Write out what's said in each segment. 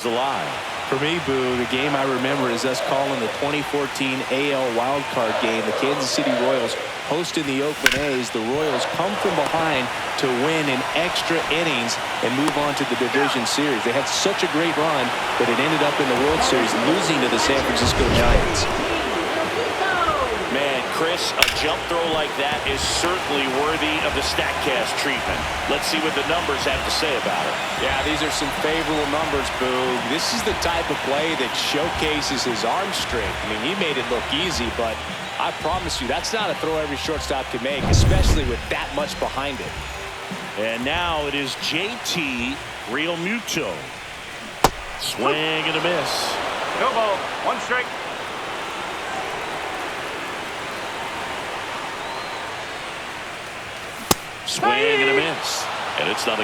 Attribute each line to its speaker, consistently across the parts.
Speaker 1: alive.
Speaker 2: For me, Boo, the game I remember is us calling the 2014 AL wildcard game. The Kansas City Royals hosting the Oakland A's. The Royals come from behind to win in extra innings and move on to the division series. They had such a great run that it ended up in the World Series losing to the San Francisco Giants.
Speaker 1: Man, Chris, a jump throw like that is certainly worthy of the StatCast treatment. Let's see what the numbers have to say about it.
Speaker 3: Yeah, these are some favorable numbers, Boo. This is the type of play that showcases his arm strength. I mean, he made it look easy, but I promise you, that's not a throw every shortstop can make, especially with that much behind it.
Speaker 1: And now it is JT Realmuto. Swing and a miss.
Speaker 4: No ball. One strike.
Speaker 1: Swing and a miss. And it's 0-2.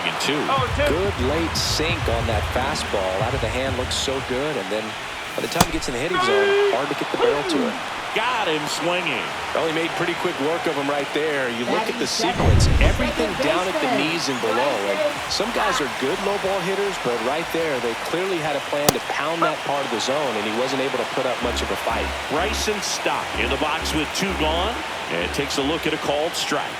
Speaker 2: Good late sink on that fastball. Out of the hand looks so good. And then by the time he gets in the hitting zone, hard to get the barrel to it.
Speaker 1: Got him swinging.
Speaker 2: Well, he made pretty quick work of him right there. You look at the sequence, everything down at the knees and below. And some guys are good low ball hitters, but right there, they clearly had a plan to pound that part of the zone, and he wasn't able to put up much of a fight.
Speaker 1: Bryson Stott in the box with 2 gone, and takes a look at a called strike.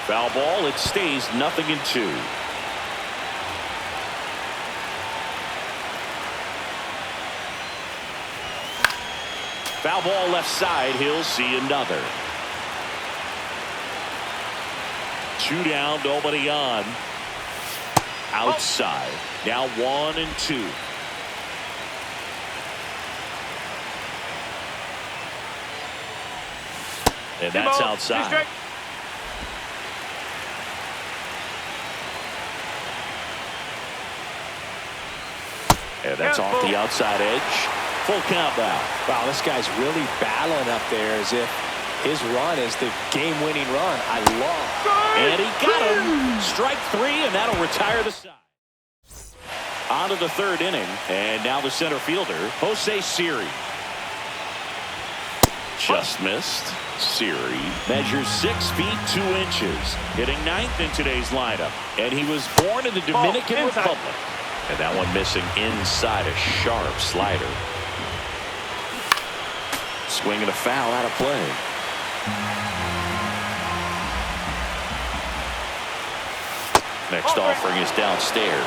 Speaker 1: Foul ball. It stays 0-2. Foul ball left side. He'll see another. 2 down, nobody on. Outside. Now 1-2. And that's outside. And that's off the outside edge. Full count now.
Speaker 2: Wow, this guy's really battling up there as if his run is the game-winning run. I love.
Speaker 1: And he got him. Strike 3, and that'll retire the side. On to the 3rd inning, and now the center fielder, Jose Siri. Just missed. Siri measures 6 feet 2 inches, hitting 9th in today's lineup. And he was born in the Dominican Republic. And that one missing inside, a sharp slider. Swing and a foul out of play. Next offering is downstairs.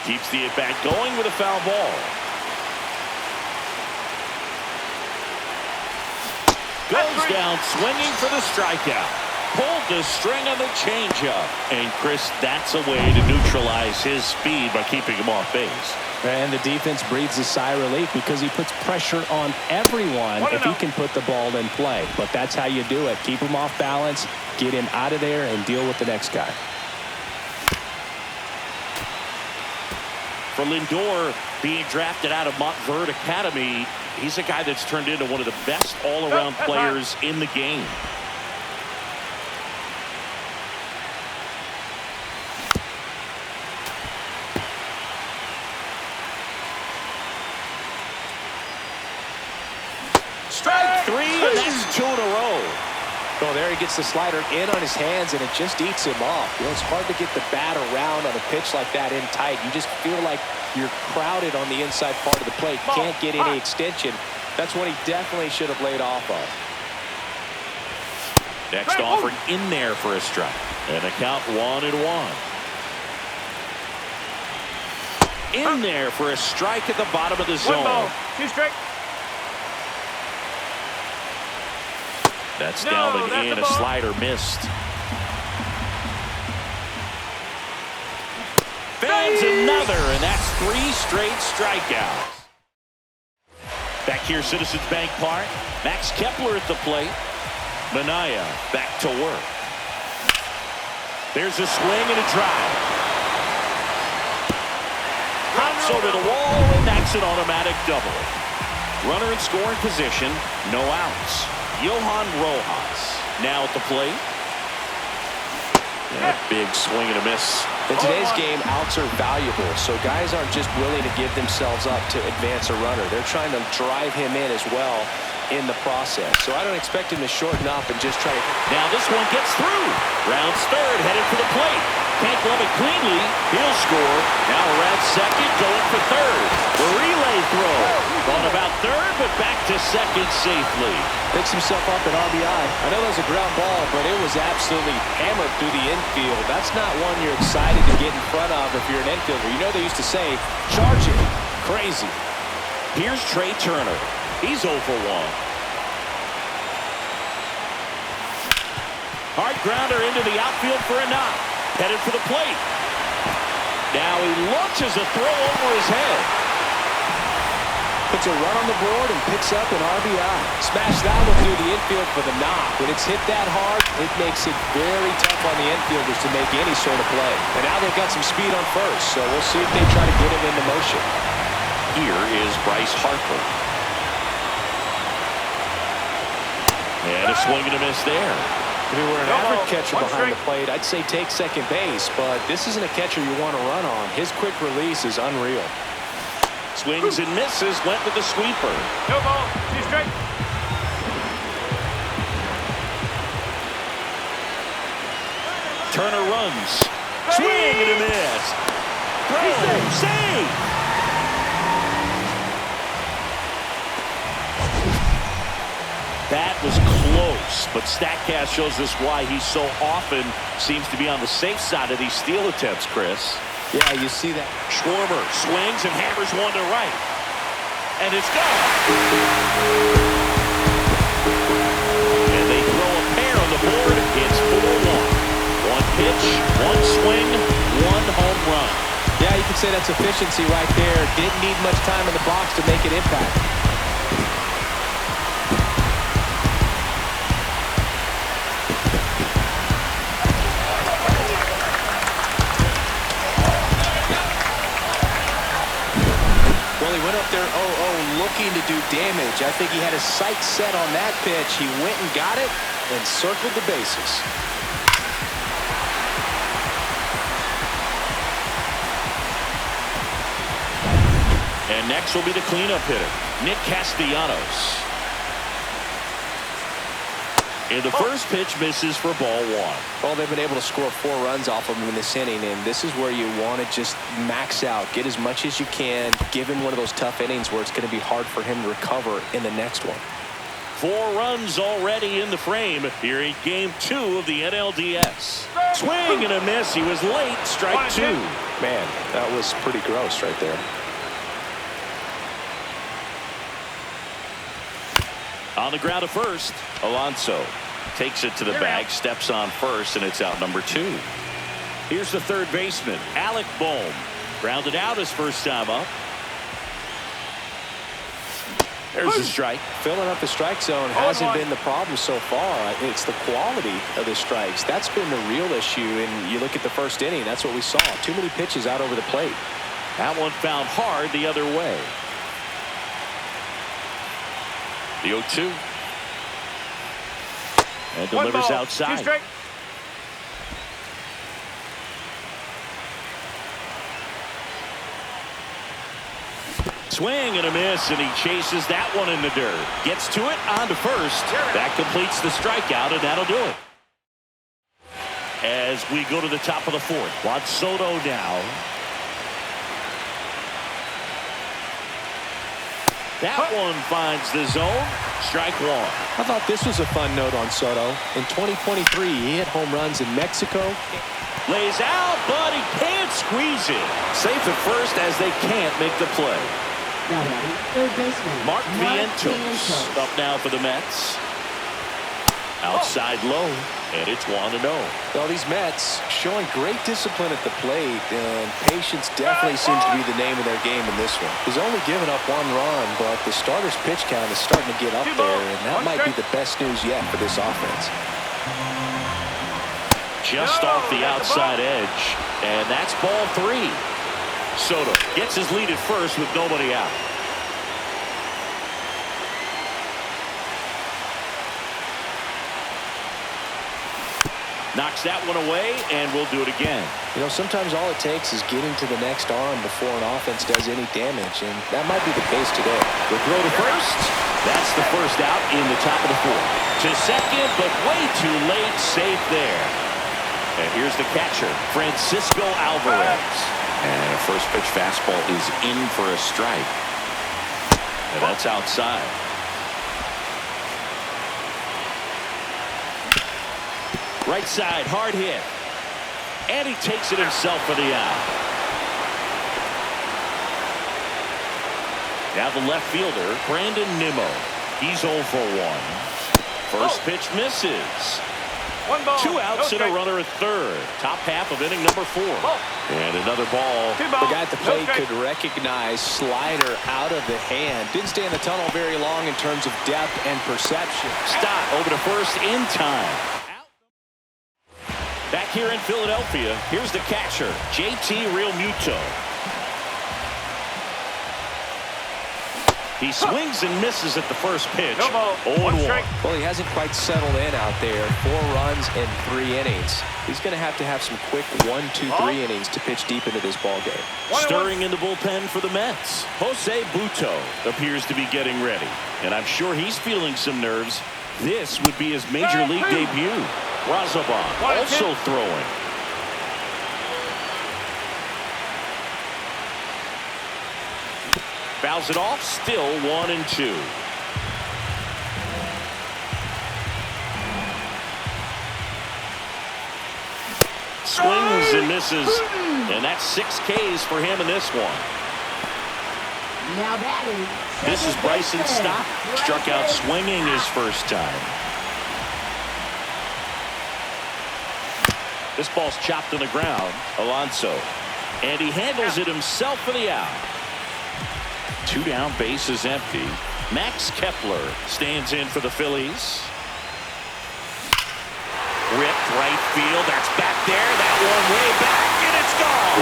Speaker 1: Keeps the at-bat going with a foul ball. Goes down swinging for the strikeout. Pulled the string on the changeup. And Chris, that's a way to neutralize his speed by keeping him off base.
Speaker 2: And the defense breathes a sigh of relief because he puts pressure on everyone if he can put the ball in play. But that's how you do it. Keep him off balance, get him out of there, and deal with the next guy.
Speaker 1: For Lindor, being drafted out of Montverde Academy, he's a guy that's turned into one of the best all-around players in the game. Strike 3, and that's 2 in a row.
Speaker 2: Oh, there he gets the slider in on his hands, and it just eats him off. You know, it's hard to get the bat around on a pitch like that in tight. You just feel like you're crowded on the inside part of the plate. Can't get any extension. That's what he definitely should have laid off of.
Speaker 1: Next offering in there for a strike. And a count 1-1. In there for a strike at the bottom of the zone.
Speaker 4: 1 ball, 2 strike.
Speaker 1: That's down and in. A slider missed. Bangs another, and that's 3 straight strikeouts. Back here, Citizens Bank Park. Max Kepler at the plate. Minaya back to work. There's a swing and a drive. Hops over the wall, and that's an automatic double. Runner in scoring position, no outs. Johan Rojas Now at the plate. Yeah, big swing and a miss.
Speaker 3: In today's game, outs are valuable, so guys aren't just willing to give themselves up to advance a runner. They're trying to drive him in as well in the process. So I don't expect him to shorten up and just try to...
Speaker 1: Now this one gets through. Rounds third, headed for the plate. Can't glove it cleanly. He'll score. Now around second, going for third. The relay throw. Gone about third, but back to second safely.
Speaker 3: Picks himself up at RBI. I know that was a ground ball, but it was absolutely hammered through the infield. That's not one you're excited to get in front of if you're an infielder. You know they used to say, charge it. Crazy.
Speaker 1: Here's Trey Turner. He's 0 for 1. Hard grounder into the outfield for a knock. Headed for the plate. Now he launches a throw over his head.
Speaker 3: Puts a run on the board and picks up an RBI. Smash that one through the infield for the knock. When it's hit that hard, it makes it very tough on the infielders to make any sort of play. And now they've got some speed on first, so we'll see if they try to get him into motion.
Speaker 1: Here is Bryce Harper. And a swing and a miss there.
Speaker 3: If we were an average catcher behind the plate, I'd say take second base, but this isn't a catcher you want to run on. His quick release is unreal.
Speaker 1: Swings and misses, went with the sweeper.
Speaker 4: No ball, 2 strike.
Speaker 1: Turner runs. Swing and a miss. Throw, save. That was close, but StatCast shows us why he so often seems to be on the safe side of these steal attempts, Chris.
Speaker 3: Yeah, you see that.
Speaker 1: Schwarber swings and hammers one to right. And it's gone. And they throw a pair on the board. It's 4-1. One pitch, one swing, one home run.
Speaker 3: Yeah, you can say that's efficiency right there. Didn't need much time in the box to make an impact. There 0-0 looking to do damage. I think he had his sights set on that pitch. He went and got it and circled the bases.
Speaker 1: And next will be the cleanup hitter, Nick Castellanos. And the first pitch misses for ball 1.
Speaker 3: Well, they've been able to score 4 runs off of him in this inning, and this is where you want to just max out, get as much as you can, give him one of those tough innings where it's going to be hard for him to recover in the next one.
Speaker 1: 4 runs already in the frame here in game 2 of the NLDS. Swing and a miss. He was late. Strike 2.
Speaker 3: Man, that was pretty gross right there.
Speaker 1: On the ground at first, Alonso takes it to the bag, steps on first, and it's out number 2. Here's the third baseman, Alec Bohm. Grounded out his first time up. There's the strike.
Speaker 3: Filling up the strike zone hasn't been the problem so far. It's the quality of the strikes. That's been the real issue. And you look at the first inning, that's what we saw. Too many pitches out over the plate.
Speaker 1: That one found hard the other way. The 0-2. And delivers outside.
Speaker 4: 2 strike.
Speaker 1: Swing and a miss, and he chases that one in the dirt. Gets to it, on to first. That completes the strikeout, and that'll do it. As we go to the top of the 4th, Juan Soto now. That one finds the zone. Strike 1.
Speaker 3: I thought this was a fun note on Soto. In 2023, he hit home runs in Mexico.
Speaker 1: Lays out, but he can't squeeze it. Safe at first as they can't make the play.
Speaker 5: Third baseman
Speaker 1: Mark Vientos up now for the Mets. Outside low, and it's 1-0.
Speaker 3: Well, these Mets showing great discipline at the plate, and patience definitely seems to be the name of their game in this one. He's only given up 1 run, but the starter's pitch count is starting to get up there, and that might be the best news yet for this offense.
Speaker 1: Just off the outside edge, and that's ball 3. Soto gets his lead at first with nobody out. Knocks that one away, and we'll do it again.
Speaker 2: You know, sometimes all it takes is getting to the next arm before an offense does any damage, and that might be the case today.
Speaker 1: The throw to first. That's the first out in the top of the fourth. To second, but way too late. Safe there. And here's the catcher, Francisco Alvarez. And a first pitch fastball is in for a strike. And that's outside. Right side, hard hit. And he takes it himself for the out. Now the left fielder, Brandon Nimmo. He's 0 for 1. First pitch misses.
Speaker 4: 1 ball.
Speaker 1: 2 outs and a runner at third. Top half of inning number 4. And another ball.
Speaker 4: 2 balls.
Speaker 2: The guy at the plate could recognize slider out of the hand. Didn't stay in the tunnel very long in terms of depth and perception.
Speaker 1: Stop over to first in time. Back here in Philadelphia, here's the catcher, JT Realmuto. He swings and misses at the first pitch.
Speaker 4: No ball.
Speaker 1: 0-1.
Speaker 2: Well, he hasn't quite settled in out there. 4 runs in 3 innings. He's going to have some quick 1, 2, 3 innings to pitch deep into this ball game.
Speaker 1: Stirring in the bullpen for the Mets. Jose Butto appears to be getting ready. And I'm sure he's feeling some nerves. This would be his major league debut. Razabon also throwing. Fouls it off, still 1-2. Swings and misses, and that's 6 Ks for him in this one.
Speaker 5: Now batting.
Speaker 1: This is Bryson Stott. Struck out swinging his first time. This ball's chopped on the ground. Alonso. And he handles it himself for the out. 2 down, base is empty. Max Kepler stands in for the Phillies. Ripped right field. That's back there. That one way back, and it's gone.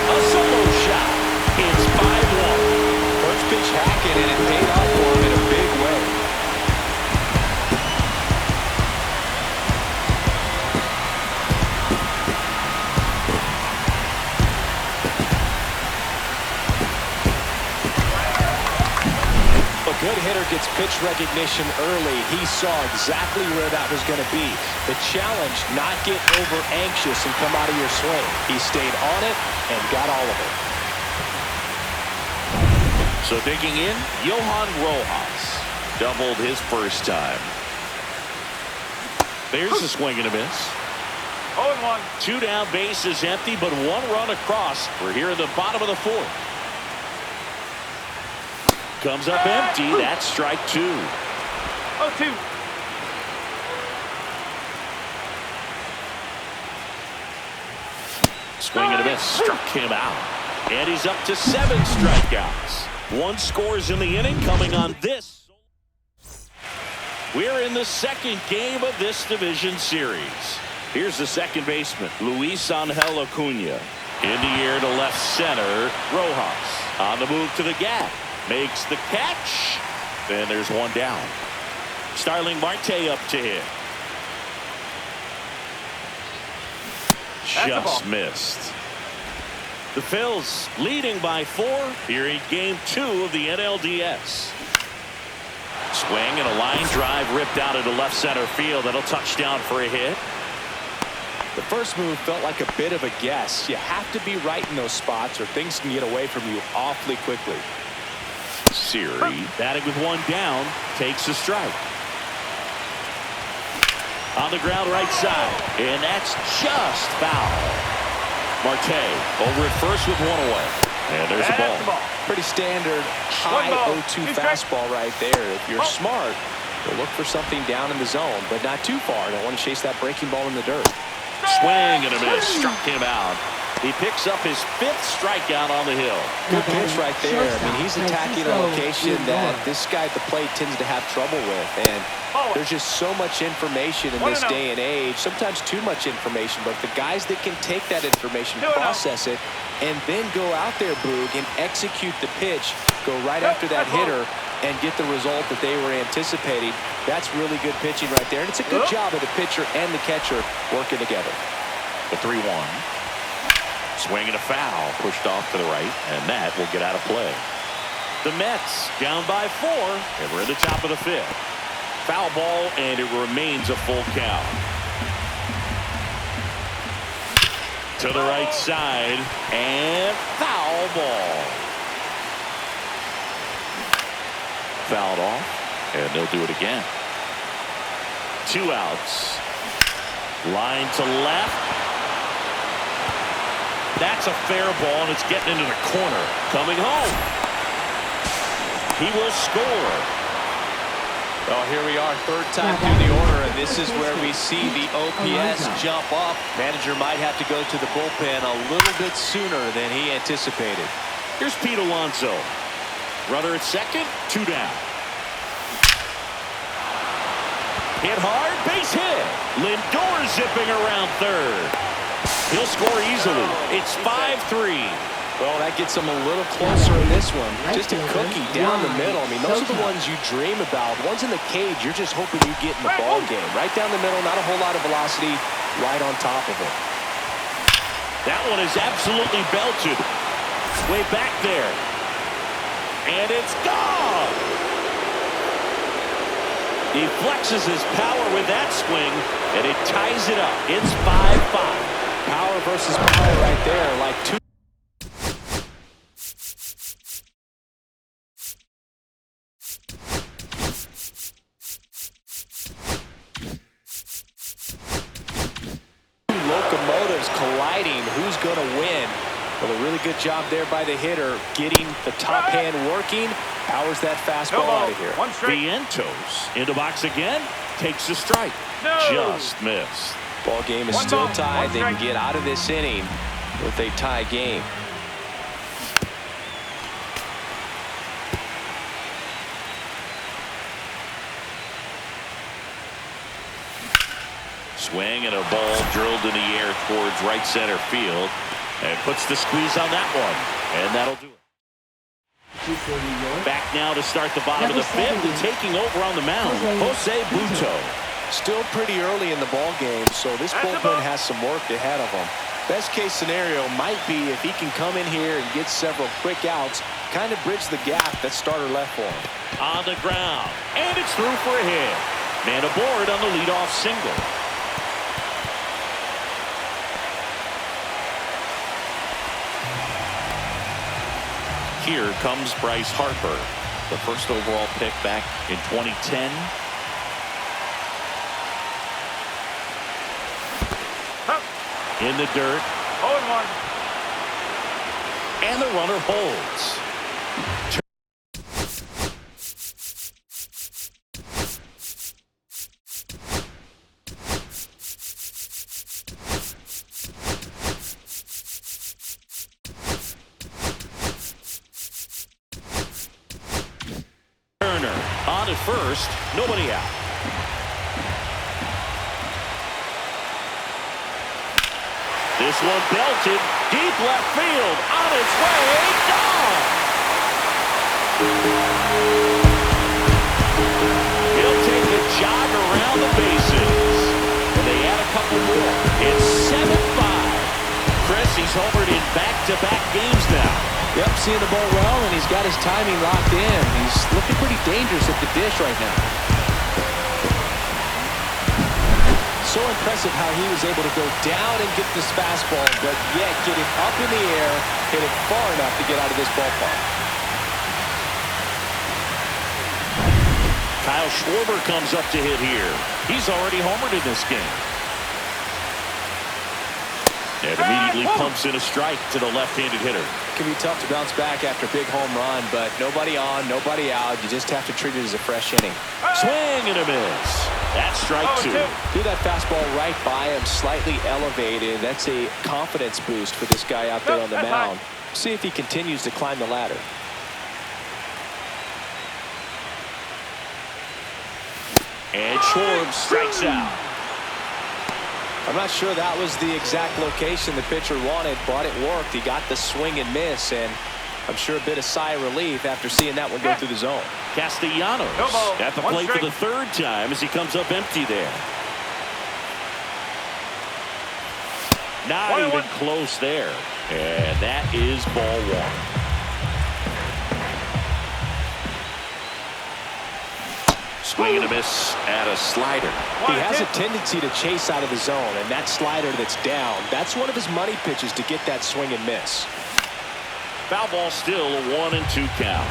Speaker 1: A solo shot. It's 5-1.
Speaker 2: First pitch hacking, and it paid off for him in a big way. Good hitter gets pitch recognition early. He saw exactly where that was going to be. The challenge, not get over anxious and come out of your swing. He stayed on it and got all of it.
Speaker 1: So digging in, Johan Rojas doubled his first time. There's a swing and a miss.
Speaker 4: 0-1.
Speaker 1: 2 down, base is empty, but 1 run across. We're here in the bottom of the 4th. Comes up empty. That's strike 2.
Speaker 4: 0-2.
Speaker 1: Swing and a miss. Struck him out. And he's up to 7 strikeouts. 1 scores in the inning coming on this. We're in the second game of this division series. Here's the second baseman, Luis Angel Acuna. In the air to left center, Rojas. On the move to the gap. Makes the catch. And there's 1 down. Starling Marte up to hit. Just missed. The Phils leading by 4 here in game 2 of the NLDS. Swing and a line drive ripped out into left center field. That'll touch down for a hit.
Speaker 2: The first move felt like a bit of a guess. You have to be right in those spots or things can get away from you awfully quickly.
Speaker 1: Siri batting with 1 down, takes a strike. On the ground right side, and that's just foul. Marte over at first with 1 away. And there's a ball.
Speaker 2: Pretty standard high 0-2 fastball right there. If you're smart, you'll look for something down in the zone, but not too far. Don't want to chase that breaking ball in the dirt.
Speaker 1: Swing and a miss. Struck him out. He picks up his 5th strikeout on the hill.
Speaker 2: Good pitch right there. I mean, he's attacking a location that this guy at the plate tends to have trouble with. And there's just so much information in this day and age. Sometimes too much information. But the guys that can take that information, process it, and then go out there, Boog, and execute the pitch, go right after that hitter, and get the result that they were anticipating. That's really good pitching right there. And it's a good job of the pitcher and the catcher working together.
Speaker 1: The 3-1. Swing and a foul. Pushed off to the right, and that will get out of play. The Mets down by 4, and we're in the top of the 5th. Foul ball, and it remains a full count. To the right side, and foul ball. Fouled off, and they'll do it again. 2 outs. Line to left. That's a fair ball, and it's getting into the corner. Coming home. He will score.
Speaker 2: Well, here we are, third time through the order, and this is where we see the OPS jump up. Manager might have to go to the bullpen a little bit sooner than he anticipated.
Speaker 1: Here's Pete Alonso. Runner at second, 2 down. Hit hard, base hit. Lindor zipping around third. He'll score easily. It's 5-3.
Speaker 2: Well, that gets him a little closer in this one. Just a cookie down the middle. I mean, those are the ones you dream about. Ones in the cage, you're just hoping you get in the ball game. Right down the middle, not a whole lot of velocity, right on top of it.
Speaker 1: That one is absolutely belted. Way back there. And it's gone. He flexes his power with that swing, and it ties it up. It's 5-5.
Speaker 2: Power versus power right there, like two. Locomotives colliding. Who's going to win? Well, a really good job there by the hitter, getting the top hand working. Powers that fastball out of here.
Speaker 1: Vientos into box again. Takes the strike. Just missed.
Speaker 2: Ball game is still tied. They can get out of this inning with a tie game.
Speaker 1: Swing and a ball drilled in the air towards right center field, and puts the squeeze on that one, and that'll do it. Back now to start the bottom of the 5th, and taking over on the mound, Jose Butto.
Speaker 2: Still pretty early in the ball game, so this bullpen has some work ahead of him. Best case scenario might be if he can come in here and get several quick outs, kind of bridge the gap that starter left for him.
Speaker 1: On the ground, and it's through for a hit. Man aboard on the leadoff single. Here comes Bryce Harper, the first overall pick back in 2010. In the dirt.
Speaker 4: 0-1.
Speaker 1: And the runner holds. Turner on at first, nobody out. This one belted deep left field, on its way, gone. He'll take a jog around the bases, and they add a couple more. It's 7-5. Chris, he's homered in back-to-back games now.
Speaker 2: Yep, seeing the ball well, and he's got his timing locked in. He's looking pretty dangerous at the dish right now. So impressive how he was able to go down and get this fastball, but yet get it up in the air, hit it far enough to get out of this ballpark.
Speaker 1: Kyle Schwarber comes up to hit here. He's already homered in this game. And immediately pumps in a strike to the left-handed hitter.
Speaker 2: It can be tough to bounce back after a big home run, but nobody on, nobody out. You just have to treat it as a fresh inning.
Speaker 1: Swing and a miss. That's strike 2.
Speaker 2: Threw that fastball right by him, slightly elevated. That's a confidence boost for this guy out there on the mound. See if he continues to climb the ladder.
Speaker 1: And Schwarber strikes out.
Speaker 2: I'm not sure that was the exact location the pitcher wanted, but it worked. He got the swing and miss, and I'm sure a bit of sigh of relief after seeing that one go through the zone.
Speaker 1: Castellanos
Speaker 4: No ball.
Speaker 1: at the
Speaker 4: One
Speaker 1: plate for
Speaker 4: strike.
Speaker 1: the third time as he comes up empty there. Not
Speaker 4: One and
Speaker 1: even
Speaker 4: one.
Speaker 1: close there. And that is ball one. Swing and a miss at a slider.
Speaker 3: He has a tendency to chase out of the zone, and that slider that's down, that's one of his money pitches to get that swing and miss.
Speaker 1: Foul ball, still a 1-2 count.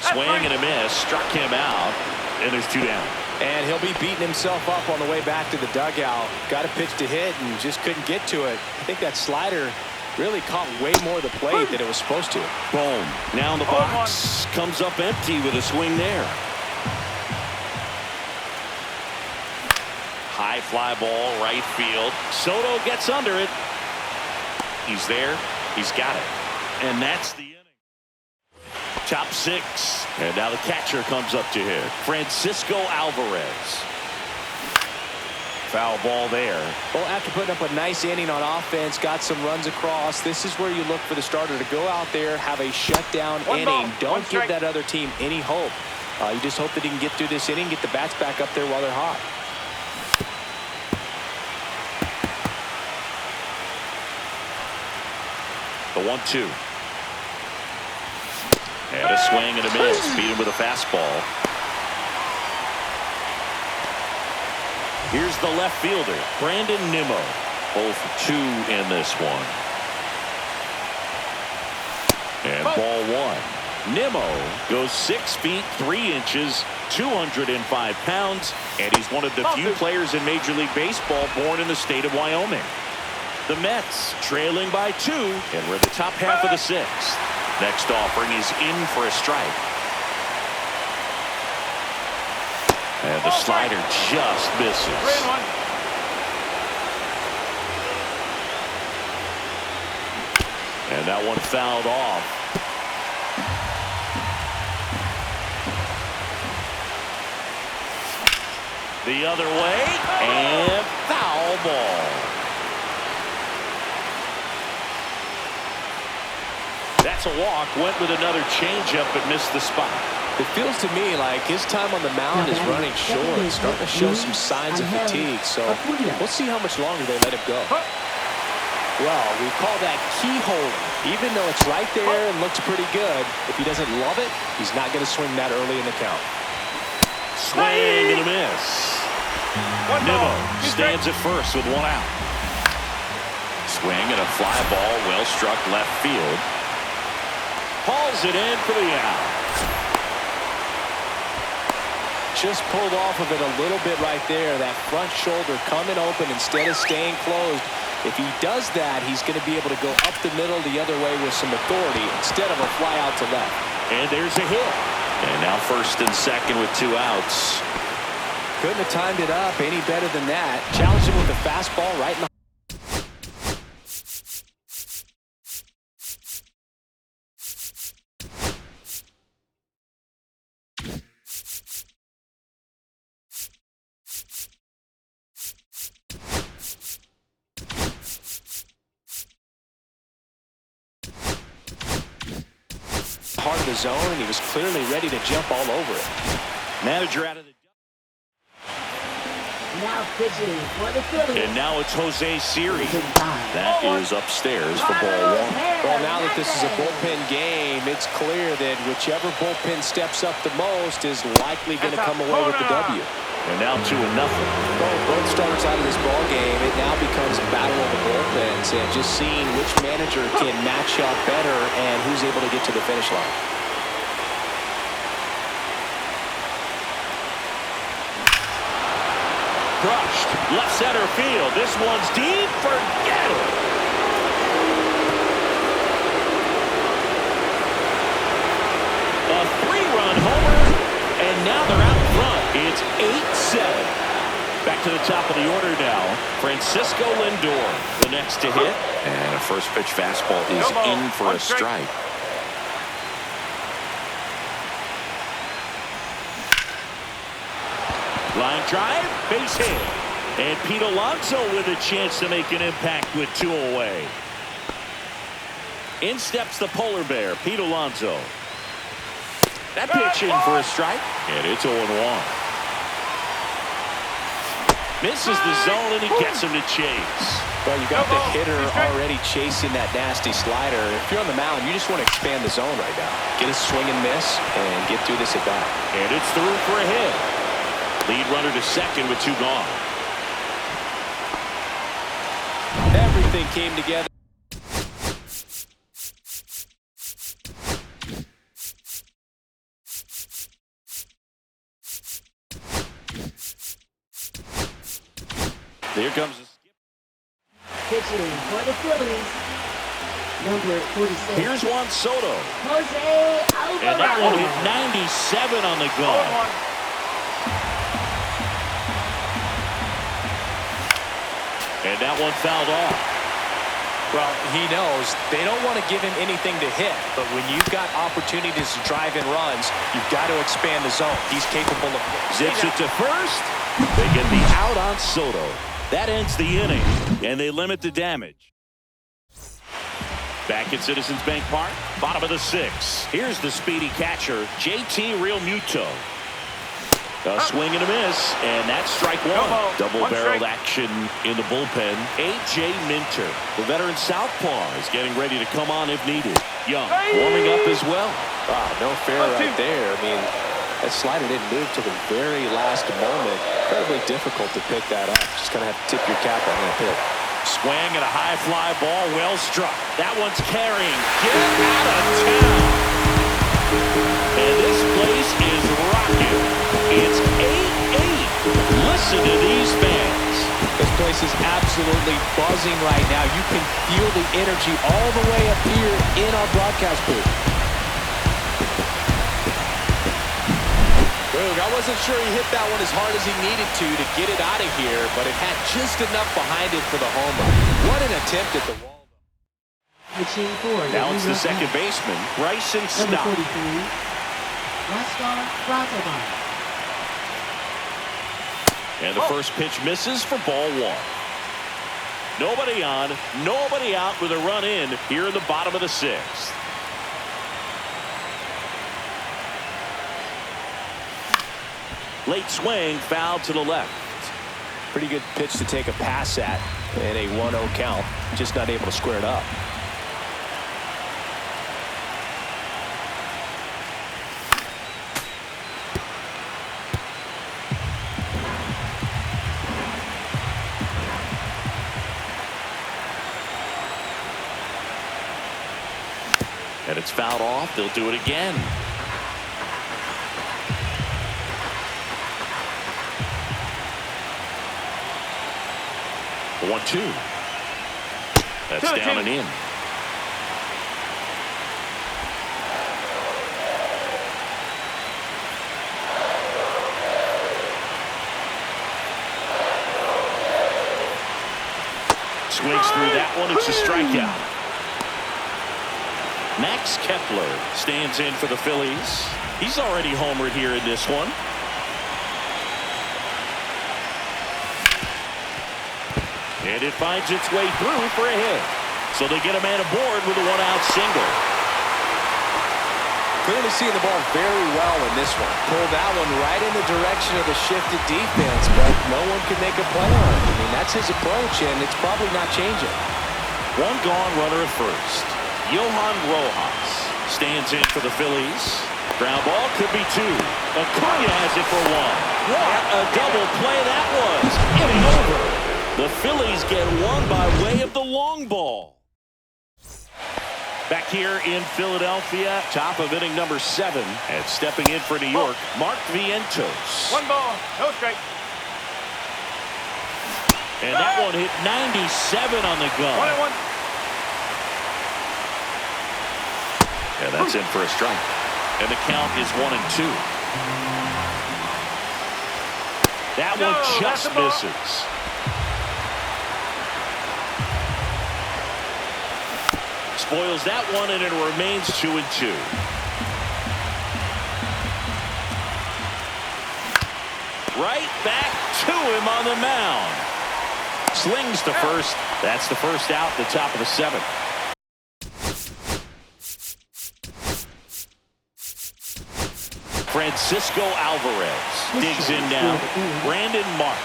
Speaker 1: Swing and a miss, struck him out, and there's 2 down.
Speaker 3: And he'll be beating himself up on the way back to the dugout. Got a pitch to hit and just couldn't get to it. I think that slider really caught way more of the plate than it was supposed to.
Speaker 1: Boom. Now in the box. Comes up empty with a swing there. High fly ball, right field. Soto gets under it. He's there. He's got it. And that's the inning. Top 6. And now the catcher comes up to hit. Francisco Alvarez. Foul ball there.
Speaker 3: Well, after putting up a nice inning on offense, got some runs across, this is where you look for the starter to go out there, have a shutdown
Speaker 4: One
Speaker 3: inning.
Speaker 4: ball,
Speaker 3: Don't
Speaker 4: one
Speaker 3: give
Speaker 4: strike.
Speaker 3: that other team any hope. You just hope that he can get through this inning, get the bats back up there while they're hot.
Speaker 1: The 1-2. And a swing and a miss. Beat him with a fastball. Here's the left fielder, Brandon Nimmo. 0 for 2 in this one. And ball 1. Nimmo goes 6 feet 3 inches, 205 pounds, and he's one of the few players in Major League Baseball born in the state of Wyoming. The Mets trailing by 2, and we're in the top half of the 6th. Next offering is in for a strike. And the slider just misses.
Speaker 4: 3-1.
Speaker 1: And that one fouled off. The other way, and foul ball. That's a walk. Went with another changeup, but missed the spot.
Speaker 3: It feels to me like his time on the mound is running short, starting to show some signs of fatigue. So we'll see how much longer they let him go. Well, we call that keyhole. Even though it's right there and looks pretty good, if he doesn't love it, he's not going to swing that early in the count.
Speaker 1: Swing and a miss. Nimmo stands at first with 1 out. Swing and a fly ball, well struck left field. Hauls it in for the out.
Speaker 3: Just pulled off of it a little bit right there. That front shoulder coming open instead of staying closed. If he does that, he's going to be able to go up the middle the other way with some authority instead of a fly out to left.
Speaker 1: And there's a hit. And now first and second with 2 outs.
Speaker 3: Couldn't have timed it up any better than that. Challenged him with a fastball right in the heart of the zone, and he was clearly ready to jump all over it.
Speaker 1: Manager out of the...
Speaker 5: Now pitching for the Phillies.
Speaker 1: And now it's Jose Siri. That is upstairs for ball 1.
Speaker 3: Well, now that this is a bullpen game, it's clear that whichever bullpen steps up the most is likely going to come away with the W.
Speaker 1: And now 2-0.
Speaker 3: Both starters out of this ball game, it now becomes a battle of the bullpens and just seeing which manager can match up better and who's able to get to the finish line.
Speaker 1: Crushed. Left center field. This one's deep. Forget it. A 3-run homer. And now they're out front. It's 8-7. Back to the top of the order now. Francisco Lindor, the next to hit. And a first pitch fastball is in for a strike. Line drive, base hit. And Pete Alonso with a chance to make an impact with 2 away. In steps the polar bear, Pete Alonso. That pitch in for a strike, and it's 0-1. Misses the zone, and he gets him to chase.
Speaker 3: Well, you got the hitter already chasing that nasty slider. If you're on the mound, you just want to expand the zone right now. Get a swing and miss, and get through this at bat.
Speaker 1: And it's through for a hit. Lead runner to second with 2 gone.
Speaker 3: Everything came together.
Speaker 1: Here comes the skip.
Speaker 5: Pitching for the Phillies, number 46.
Speaker 1: Here's Juan Soto.
Speaker 5: Jose
Speaker 1: And that one hit
Speaker 5: Alvarado.
Speaker 1: 97 on the go.
Speaker 4: 0-1.
Speaker 1: And that one fouled off.
Speaker 3: Well, he knows they don't want to give him anything to hit, but when you've got opportunities to drive in runs, you've got to expand the zone. He's capable of
Speaker 1: Zips it to first. They get the out on Soto. That ends the inning, and they limit the damage. Back at Citizens Bank Park, bottom of the 6th. Here's the speedy catcher, JT Realmuto. A swing and a miss, and that's strike 1. Double-barreled action in the bullpen. A.J. Minter, the veteran southpaw, is getting ready to come on if needed. Young warming up as well.
Speaker 3: Wow, no fair right there. I mean, that slider didn't move till the very last moment. Incredibly difficult to pick that up. Just kind of have to tip your cap on that hit.
Speaker 1: Swing and a high fly ball, well struck. That one's carrying. Get out of town. And this place is rocking. It's 8-8. Listen to these fans.
Speaker 3: This place is absolutely buzzing right now. You can feel the energy all the way up here in our broadcast booth. I wasn't sure he hit that one as hard as he needed to get it out of here, but it had just enough behind it for the home run. What an attempt at the wall.
Speaker 1: Now it's the second baseman, Bryson
Speaker 5: Number
Speaker 1: Stott.
Speaker 5: 43, Oscar Brazovan.
Speaker 1: And the first pitch misses for ball 1. Nobody on, nobody out with a run in here in the bottom of the 6th. Late swing, foul to the left.
Speaker 3: Pretty good pitch to take a pass at in a 1-0 count. Just not able to square it up.
Speaker 1: And it's fouled off. They'll do it again. The 1-2. That's down and in. Swings through that one. It's a strikeout. Max Kepler stands in for the Phillies. He's already homered here in this one. And it finds its way through for a hit. So they get a man aboard with a 1-out single.
Speaker 3: Clearly seeing the ball very well in this one. Pulled that one right in the direction of the shifted defense, but no one could make a play on it. I mean, that's his approach, and it's probably not changing.
Speaker 1: 1 gone, runner at first. Johan Rojas stands in for the Phillies. Ground ball could be 2. Acuna has it for 1. What a double play that was. Getting over. The Phillies get 1 by way of the long ball. Back here in Philadelphia, top of inning number 7. And stepping in for New York, Mark Vientos.
Speaker 4: 1 ball, no strike.
Speaker 1: And that one hit 97 on the gun.
Speaker 4: 1-1.
Speaker 1: And that's in for a strike. And the count is 1-2. That one just misses. Spoils that one, and it remains 2-2. Right back to him on the mound. Slings to first. That's the first out, the top of the 7th. Francisco Alvarez digs in now. Brandon Marsh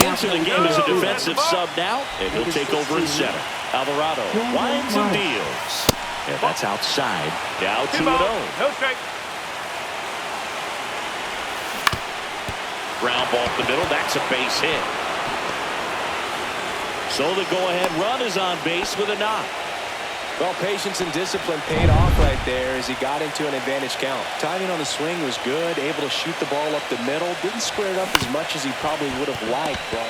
Speaker 1: into the game as a defensive sub now, and he'll take over in center. Alvarado winds and deals. Yeah, that's outside. Down 2-0.
Speaker 4: No strike.
Speaker 1: Ground ball up the middle. That's a base hit. So the go-ahead run is on base with a knock.
Speaker 3: Well, patience and discipline paid off right there as he got into an advantage count.
Speaker 2: Timing on the swing was good, able to shoot the ball up the middle. Didn't square it up as much as he probably would have liked, but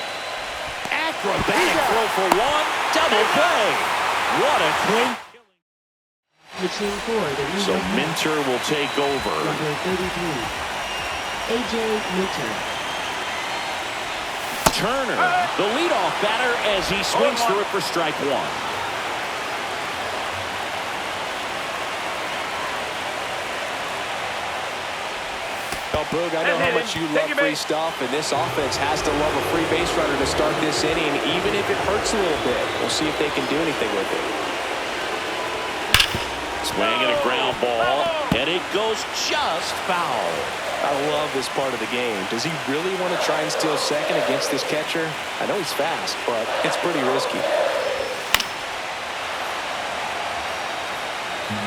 Speaker 1: acrobatic throw for one. Double play. What a clean. So Minter will take over.
Speaker 5: Number 33, A.J. Minter.
Speaker 1: Turner, the leadoff batter, as he swings through it for strike 1.
Speaker 3: Well, Boog, I know how much you love free stuff, and this offense has to love a free base runner to start this inning, even if it hurts a little bit. We'll see if they can do anything with it.
Speaker 1: Swinging a ground ball, and it goes just foul.
Speaker 3: I love this part of the game. Does he really want to try and steal second against this catcher? I know he's fast, but it's pretty risky.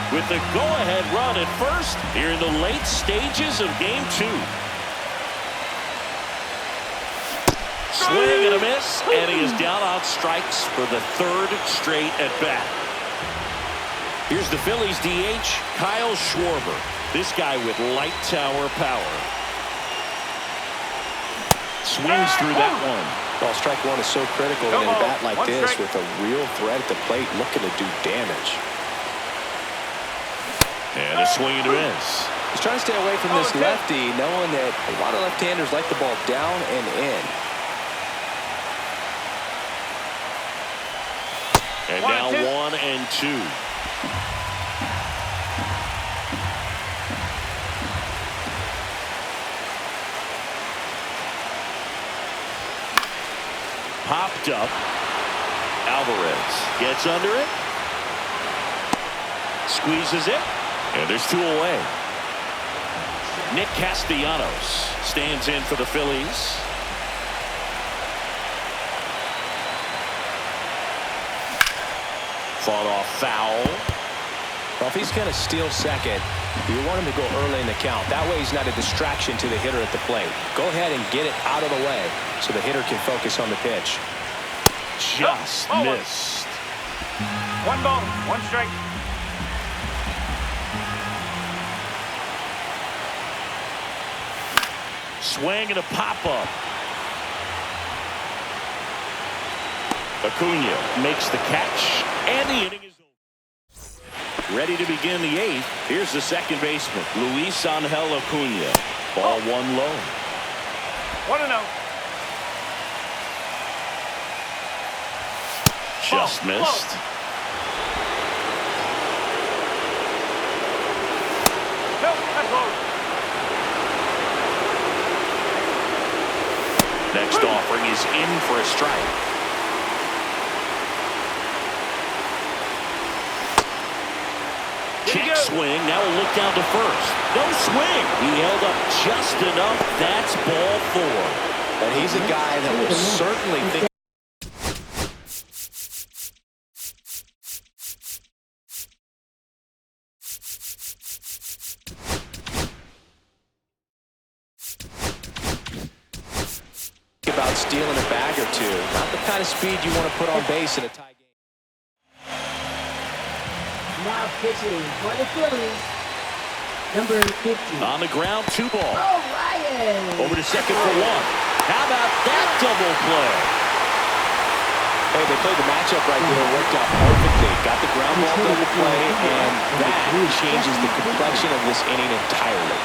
Speaker 1: With the go-ahead run at first here in the late stages of Game 2. Swing and a miss, and he is down on strikes for the 3rd straight at bat. Here's the Phillies DH, Kyle Schwarber. This guy with light tower power. Swings through that one.
Speaker 3: Well, strike 1 is so critical in a bat like this with a real threat at the plate looking to do damage.
Speaker 1: And a swing and a miss.
Speaker 3: He's trying to stay away from this lefty, knowing that a lot of left-handers like the ball down and in.
Speaker 1: And now 1 and 2. Popped up. Alvarez gets under it. Squeezes it. And there's 2 away. Nick Castellanos stands in for the Phillies. Fought off foul.
Speaker 3: Well, if he's going to steal second, you want him to go early in the count. That way he's not a distraction to the hitter at the plate. Go ahead and get it out of the way so the hitter can focus on the pitch.
Speaker 1: Just missed.
Speaker 4: 1 ball, 1 strike.
Speaker 1: Swing and a pop-up. Acuna makes the catch, and the inning is over. Ready to begin the 8th. Here's the second baseman, Luis Angel Acuna. Ball 1 low.
Speaker 4: 1-0.
Speaker 1: Just missed.
Speaker 4: Nope, that's low.
Speaker 1: Next offering is in for a strike. Check swing. Now a look down to first. No swing. He held up just enough. That's ball 4.
Speaker 3: And he's a guy that will certainly think about stealing a bag or 2. Not the kind of speed you want to put on base in a tie game.
Speaker 5: Now pitching for the Phillies, number 50.
Speaker 1: On the ground, 2 ball.
Speaker 5: Oh, Ryan.
Speaker 1: Over to second for 1. How about that double play?
Speaker 3: Hey, they played the matchup right there. It worked out perfectly. Got the ground ball double play, and that changes the complexion of this inning entirely.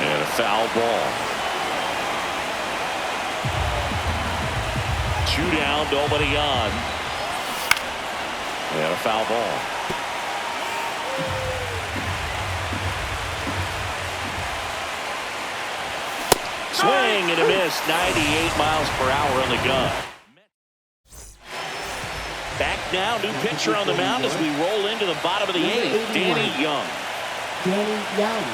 Speaker 1: And a foul ball. 2 down, nobody on. And a foul ball. Swing and a miss. 98 miles per hour on the gun. Back now, new pitcher on the mound as we roll into the bottom of the eighth. Danny Young.
Speaker 5: Danny Young.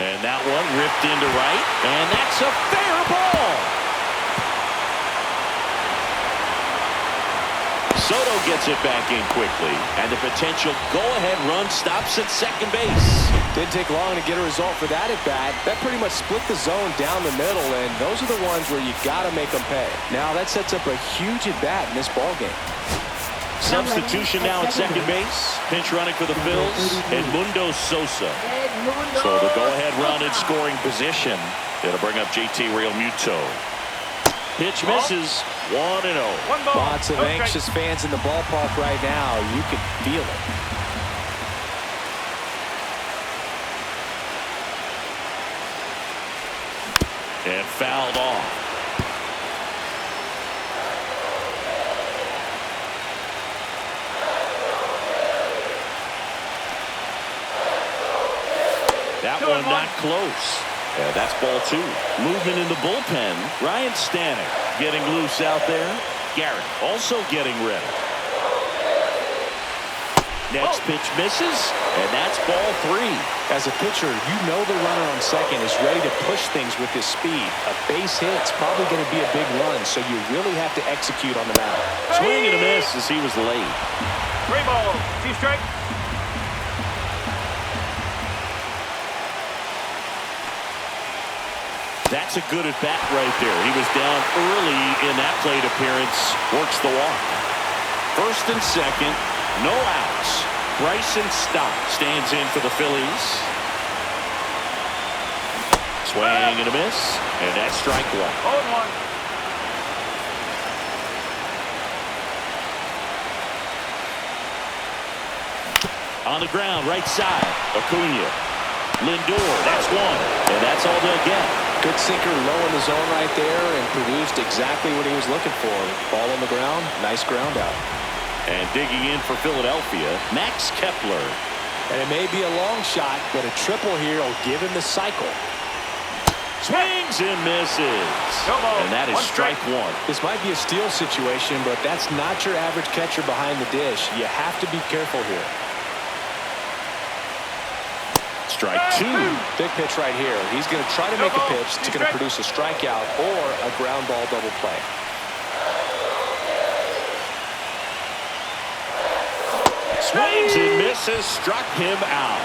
Speaker 1: And that one ripped into right. And that's a fair ball. Soto gets it back in quickly. And the potential go-ahead run stops at second base.
Speaker 3: Didn't take long to get a result for that at bat. That pretty much split the zone down the middle, and those are the ones where you got to make them pay. Now that sets up a huge at bat in this ball game.
Speaker 1: Substitution now at second base. Pinch running for the Phillies, Edmundo Sosa. So the go-ahead run in scoring position. It'll bring up JT Realmuto. Pitch misses. 1-0.
Speaker 3: Lots of anxious fans in the ballpark right now. You can feel it.
Speaker 1: And fouled off. That one not close. Yeah, that's ball two. Movement in the bullpen. Ryan Stanek getting loose out there. Garrett also getting ready. Next pitch misses, and that's ball three.
Speaker 3: As a pitcher, you know the runner on second is ready to push things with his speed. A base hit's probably going to be a big run, so you really have to execute on the mound.
Speaker 1: Swing and a miss as he was late.
Speaker 4: 3 balls, 2 strikes.
Speaker 1: That's a good at bat right there. He was down early in that plate appearance. Works the walk. First and second. No outs. Bryson Stott stands in for the Phillies. Swing and a miss. And that's strike one.
Speaker 4: 0-1.
Speaker 1: On the ground, right side. Acuna. Lindor. That's one. And that's all they'll get.
Speaker 3: Good sinker low in the zone right there and produced exactly what he was looking for. Ball on the ground. Nice ground out.
Speaker 1: And digging in for Philadelphia, Max Kepler.
Speaker 3: And it may be a long shot, but a triple here will give him the cycle.
Speaker 1: Swings and misses. And that is strike one.
Speaker 3: This might be a steal situation, but that's not your average catcher behind the dish. You have to be careful here.
Speaker 1: Strike two.
Speaker 3: Big pitch right here. He's going to try to make a pitch that's going to produce a strikeout or a ground ball double play.
Speaker 1: Swings and misses, struck him out.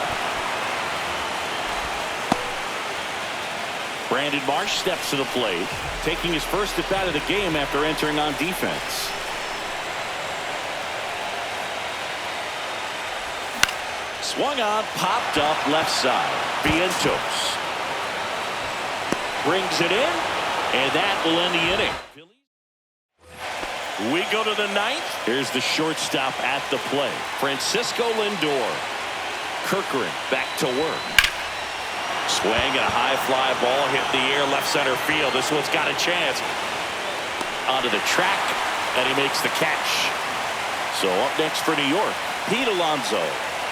Speaker 1: Brandon Marsh steps to the plate, taking his first at bat of the game after entering on defense. Swung on, popped up left side. Vientos brings it in, and that will end the inning. We go to the ninth. Here's the shortstop at the plate, Francisco Lindor. Kirkering back to work. Swing and a high fly ball hit the air left center field. This one's got a chance. Onto the track, and he makes the catch. So up next for New York, Pete Alonso.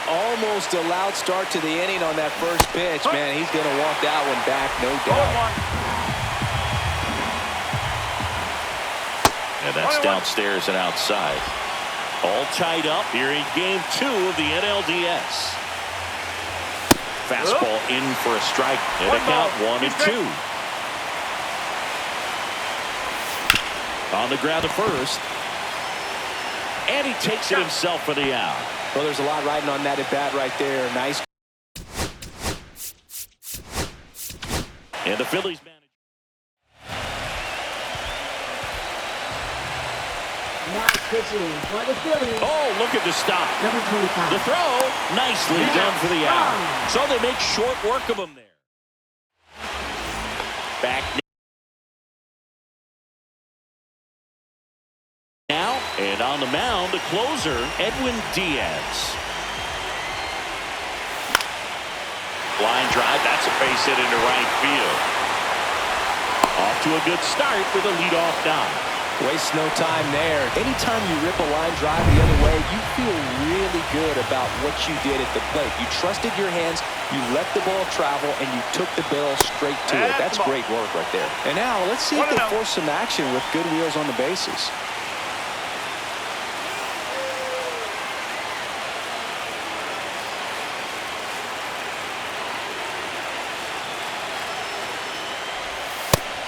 Speaker 3: Almost a loud start to the inning on that first pitch. Man, he's going to want that one back, no doubt.
Speaker 1: And that's downstairs and outside. All tied up here in game 2 of the NLDS. Fastball in for a strike. And a count 1-2. On the ground to first. And he takes it himself for the out.
Speaker 3: Well, there's a lot riding on that at bat right there. Nice.
Speaker 1: And the Phillies manager.
Speaker 5: Now pitching for the Phillies.
Speaker 1: Oh, look at the stop.
Speaker 5: Number 25.
Speaker 1: The throw, nicely done for the out. So they make short work of him there. Back now, and on the mound, the closer, Edwin Diaz. Line drive, that's a base hit into right field. Off to a good start with a leadoff knock.
Speaker 3: Waste no time there. Anytime you rip a line drive the other way, you feel really good about what you did at the plate. You trusted your hands, you let the ball travel, and you took the barrel straight to it. That's great work right there. And now let's see if they force some action with good wheels on the bases.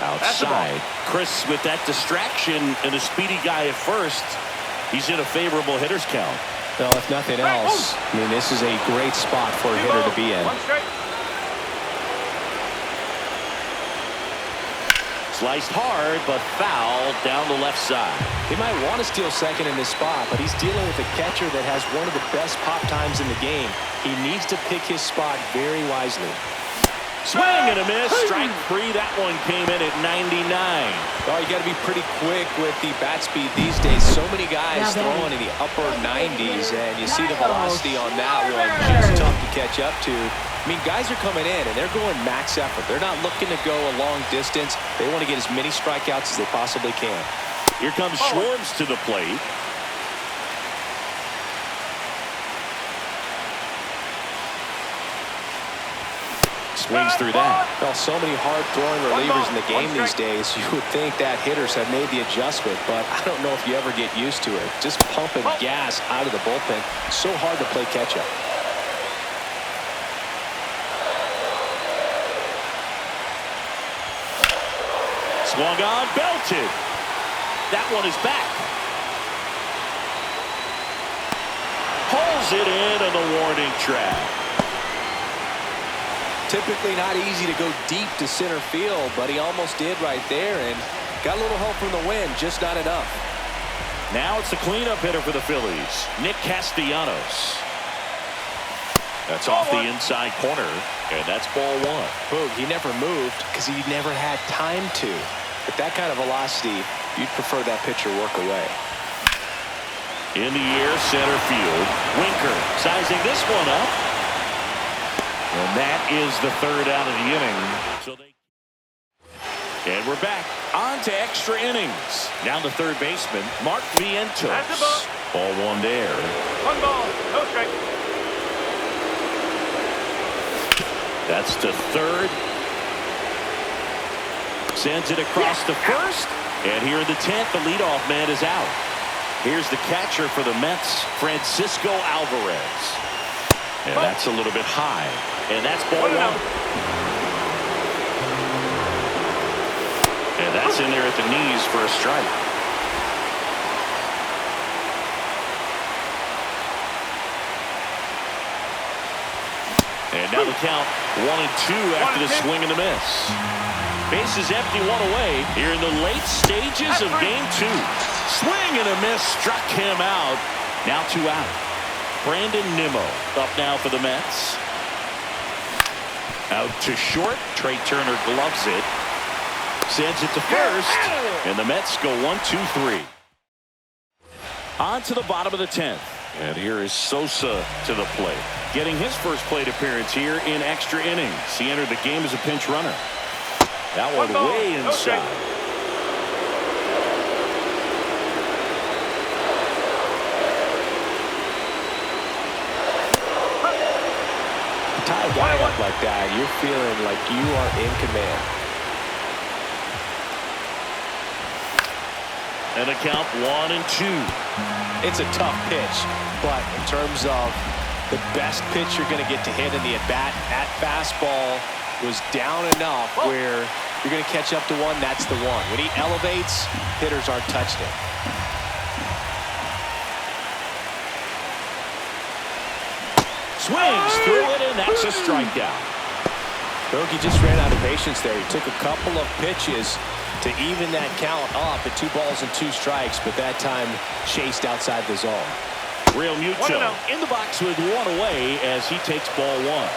Speaker 1: Outside. Chris, with that distraction and a speedy guy at first, he's in a favorable hitter's count.
Speaker 3: Well, if nothing else, I mean, this is a great spot for a hitter to be in.
Speaker 1: Sliced hard, but fouled down the left side.
Speaker 3: He might want to steal second in this spot, but he's dealing with a catcher that has one of the best pop times in the game. He needs to pick his spot very wisely.
Speaker 1: Swing and a miss. Strike three. That one came in at 99.
Speaker 3: Oh, you got to be pretty quick with the bat speed these days. So many guys throwing in the upper 90s, and you see the velocity on that one. Just tough to catch up to. I mean, guys are coming in, and they're going max effort. They're not looking to go a long distance. They want to get as many strikeouts as they possibly can.
Speaker 1: Here comes Schwartz to the plate. Swings through that.
Speaker 3: Well, so many hard-throwing relievers in the game these days. You would think that hitters have made the adjustment, but I don't know if you ever get used to it. Just pumping gas out of the bullpen. So hard to play catch-up.
Speaker 1: Swung on, belted. That one is back. Pulls it in on the warning track.
Speaker 3: Typically not easy to go deep to center field, but he almost did right there and got a little help from the wind, just not enough.
Speaker 1: Now it's a cleanup hitter for the Phillies, Nick Castellanos. That's off the inside corner, and that's ball one.
Speaker 3: Boog, he never moved because he never had time to. With that kind of velocity, you'd prefer that pitcher work away.
Speaker 1: In the air, center field. Winker sizing this one up. And that is the third out of the inning. And we're back on to extra innings. Down to third baseman, Mark Vientos. Ball one there.
Speaker 4: 1 ball, no strike.
Speaker 1: That's to third. Sends it across to first. And here in the 10th, the leadoff man is out. Here's the catcher for the Mets, Francisco Alvarez. And that's a little bit high. And that's ball one. And that's in there at the knees for a strike. And now the count 1-2 after the swing and the miss. Bases empty, one away here in the late stages of game two. Swing and a miss struck him out. Now 2 out. Brandon Nimmo up now for the Mets. Out to short. Trey Turner gloves it. Sends it to first. And the Mets go 1-2-3. On to the bottom of the 10th. And here is Sosa to the plate. Getting his first plate appearance here in extra innings. He entered the game as a pinch runner. That one way inside.
Speaker 3: Tie a guy up like that, you're feeling like you are in command.
Speaker 1: And a count 1-2.
Speaker 3: It's a tough pitch, but in terms of the best pitch you're going to get to hit in the at-bat, that fastball was down enough where you're going to catch up to one, that's the one. When he elevates, hitters aren't touching it.
Speaker 1: Swings through it, and that's a strikeout.
Speaker 3: Bogey just ran out of patience there. He took a couple of pitches to even that count up at 2 balls and 2 strikes, but that time chased outside the zone.
Speaker 1: Real Muto in the box with 1 away as he takes ball 1.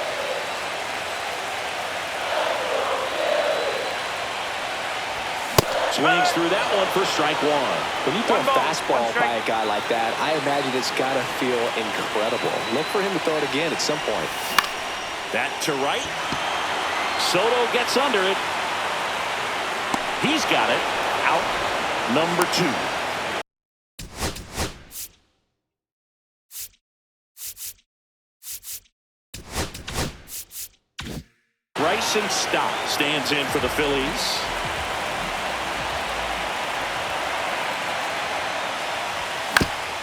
Speaker 1: Swings through that one for strike 1.
Speaker 3: When you throw a fastball by a guy like that, I imagine it's got to feel incredible. Look for him to throw it again at some point.
Speaker 1: That to right. Soto gets under it. He's got it. Out. number 2. Bryson Stott stands in for the Phillies.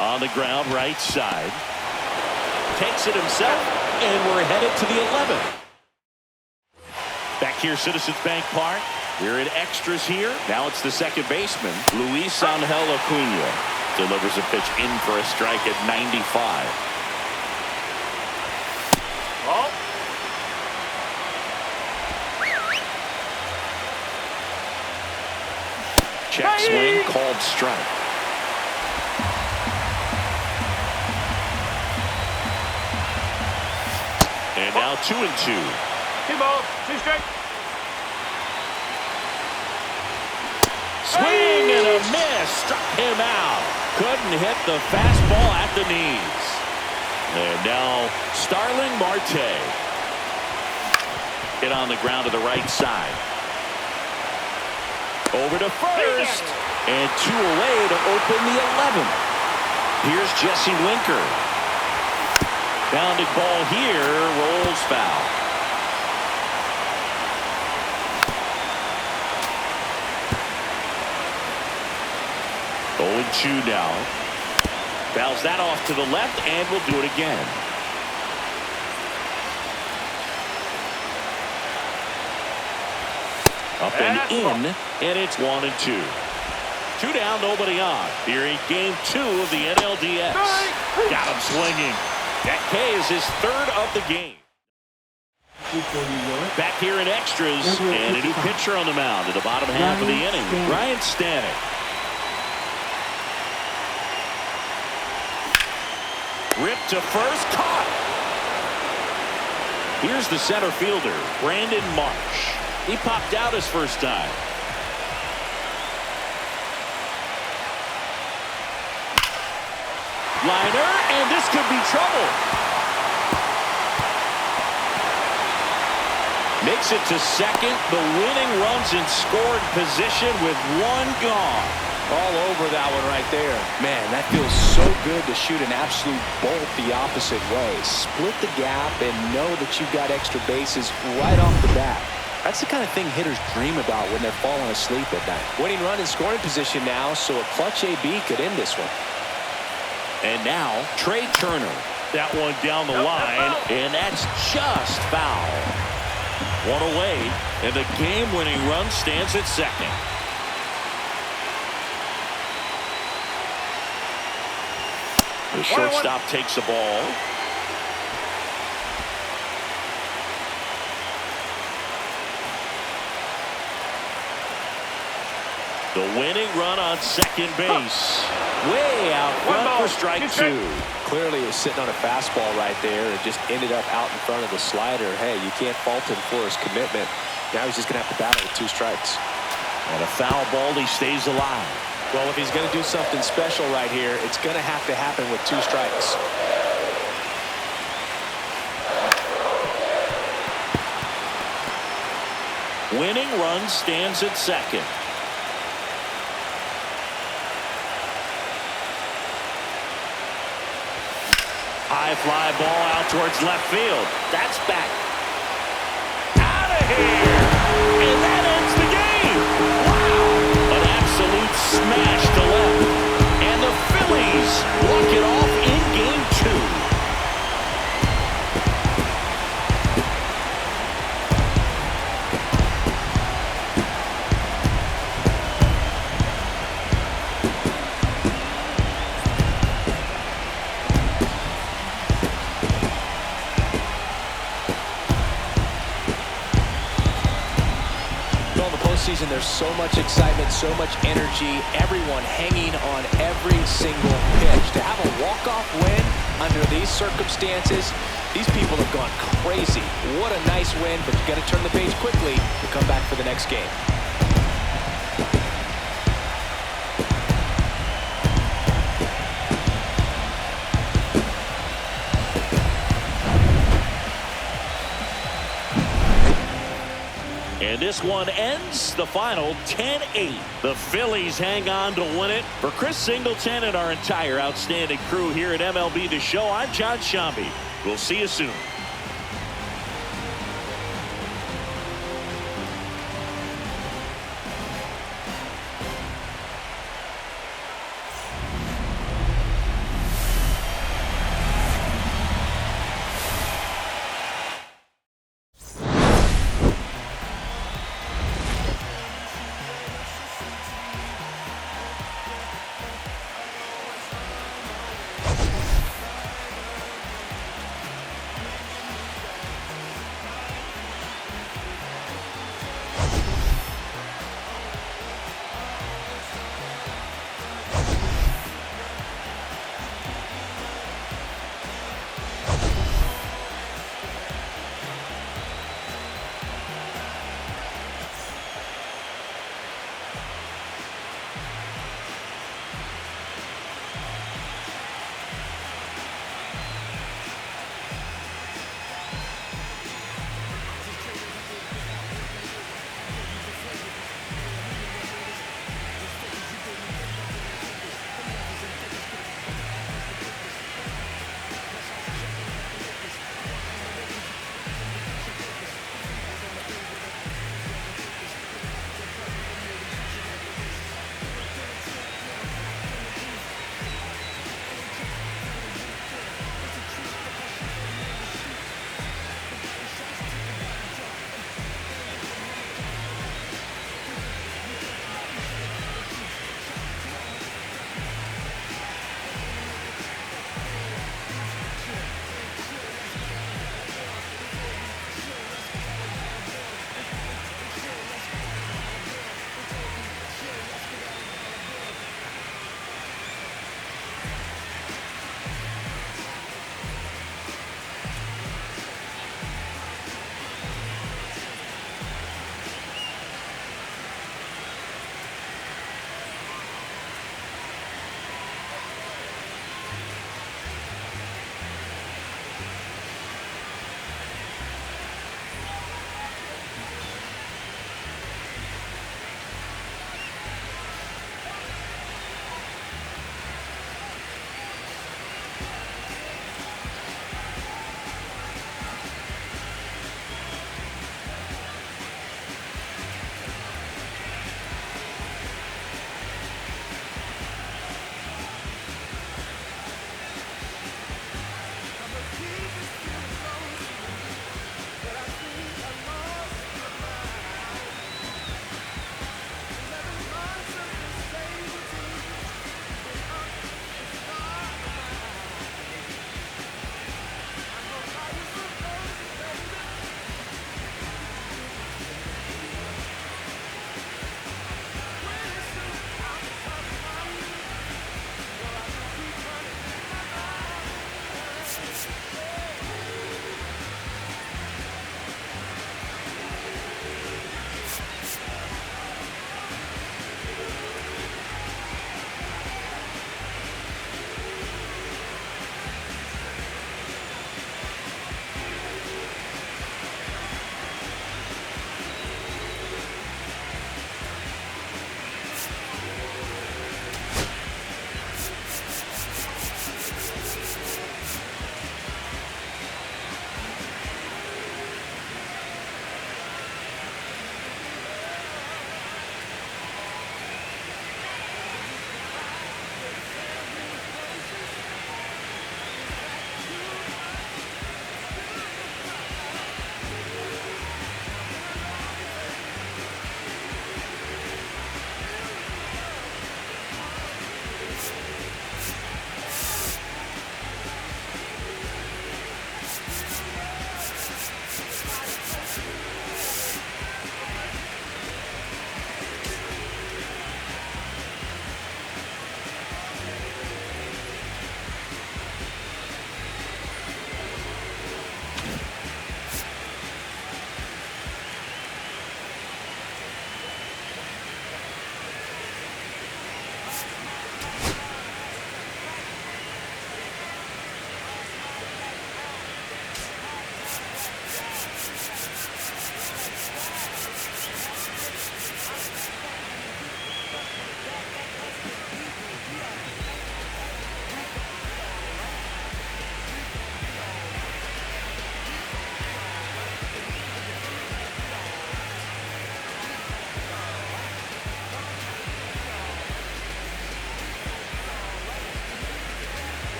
Speaker 1: On the ground, right side. Takes it himself, and we're headed to the 11th. Back here, Citizens Bank Park. We're in extras here. Now it's the second baseman, Luis Angel Acuna. Delivers a pitch in for a strike at 95.
Speaker 4: Ball.
Speaker 1: Check swing, called strike. And now 2-2.
Speaker 4: 2 balls, 2 strikes.
Speaker 1: Swing and a miss. Struck him out. Couldn't hit the fastball at the knees. And now Starling Marte. Hit on the ground to the right side. Over to first. And 2 away to open the 11th. Here's Jesse Winker. Bounding ball here. Rolls foul. Oh, 2 now. Fouls that off to the left, and we'll do it again. Up and in, and it's 1-2. 2 down, nobody on. Here in game 2 of the NLDS. Got him swinging. That K is his 3rd of the game. Back here in extras, and a new pitcher on the mound in the bottom half of the inning. Ryan Stanek. Ripped to first, caught. Here's the center fielder, Brandon Marsh. He popped out his first time. Liner, and this could be trouble. Makes it to second. The winning run's in scoring position with 1 gone.
Speaker 3: All over that one right there. Man, that feels so good to shoot an absolute bolt the opposite way. Split the gap and know that you've got extra bases right off the bat. That's the kind of thing hitters dream about when they're falling asleep at night. Winning run in scoring position now, so a clutch AB could end this one.
Speaker 1: And now, Trey Turner. That one down the line, and that's just foul. 1 away, and the game-winning run stands at second. The shortstop takes the ball. The winning run on second base. Way out front for strike 2.
Speaker 3: Clearly, he was sitting on a fastball right there and just ended up out in front of the slider. Hey, you can't fault him for his commitment. Now he's just going to have to battle with 2 strikes.
Speaker 1: And a foul ball, he stays alive.
Speaker 3: Well, if he's going to do something special right here, it's going to have to happen with 2 strikes.
Speaker 1: Winning run stands at second. High fly ball out towards left field. That's back. Out of here. And that ends the game. Wow. An absolute smash to left. And the Phillies walk it off in game 2.
Speaker 3: Season, there's so much excitement, so much energy, everyone hanging on every single pitch. To have a walk-off win under these circumstances, these people have gone crazy. What a nice win, but you got to turn the page quickly to come back for the next game.
Speaker 1: And this one ends the final 10-8. The Phillies hang on to win it. For Chris Singleton and our entire outstanding crew here at MLB The Show, I'm John Shambi. We'll see you soon.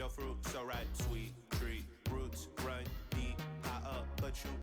Speaker 6: fruit, so right, sweet treat, roots run deep, high up, but you